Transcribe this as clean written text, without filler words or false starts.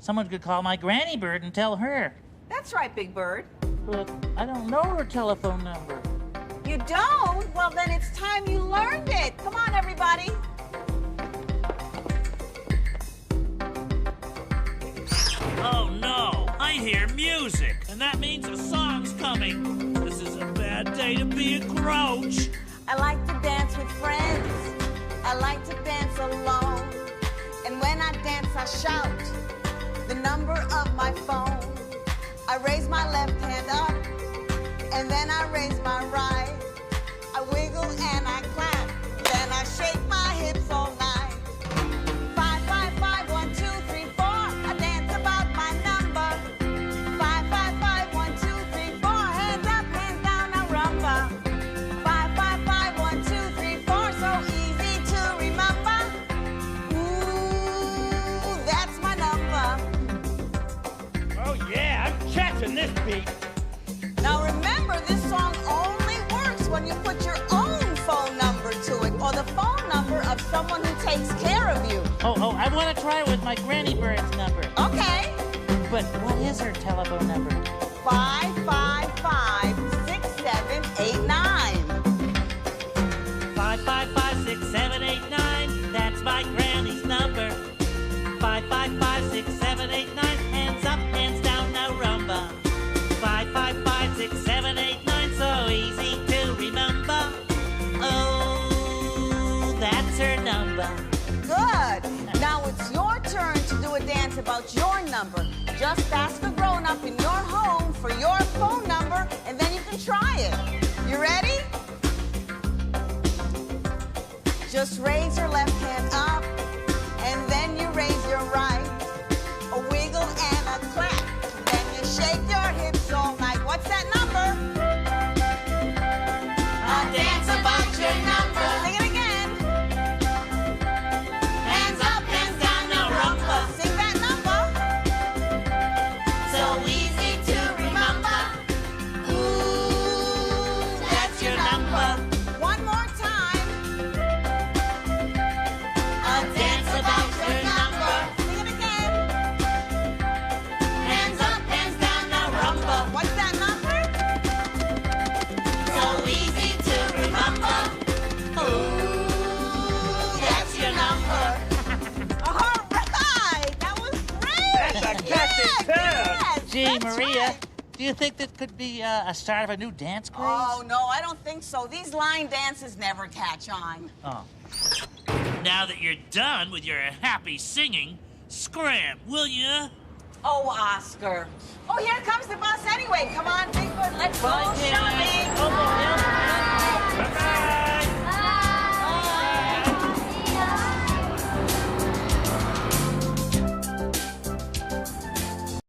Someone could call my Granny Bird and tell her. That's right, Big Bird. But I don't know her telephone number. You don't? Well, then it's time you learned it. Come on, everybody. Oh, no. I hear music, and that means a song's coming. This is a bad day to be a grouch. I like to dance with friends. I like to dance alone. And when I dance, I shout the number of my phone. I raise my left hand up, and then I raise my right. I wiggle and I clap, then I shake my hips all night. 5, 5, 5, 1, 2, 3, 4. I dance about my number. 5, 5, 5, 1, 2, 3, 4. Hands up, hands down, I rumba. 5, 5, 5, 1, 2, 3, 4. So easy to remember. Ooh, that's my number. Oh, yeah, I'm catching this beat. Now remember, this song only works when you put your own phone number to it, or the phone number of someone who takes care of you. Oh, I want to try it with my Granny Bird's number. Okay. But what is her telephone number? 555-6789. 555-6789. That's my granny's number. 555-6789. Hands up, hands down, now rumba. 555-6789. So easy to remember. Oh, that's her number. Good. Now it's your turn to do a dance about your number. Just ask a grown-up in your home for your phone number, and then you can try it. You ready? Just raise your left hand up, and then you raise your right. A wiggle and a clap. Then you shake your hips all night. What's that number? A dance about your number. Sing it again. Hands up, hands down, now rumba. Sing that number. So easy to remember. Ooh, that's your number. One more time. A dance about your number. Sing it again. Hands up, hands down, now rumba. What's that number? So easy to remember. Ooh, that's your number. All right, that was great. That's a catchy tune. Gee, That's Maria, right. do you think that could be a start of a new dance craze? Oh, no, I don't think so. These line dances never catch on. Oh. Now that you're done with your happy singing, scram, will ya? Oh, Oscar. Oh, here comes the bus anyway.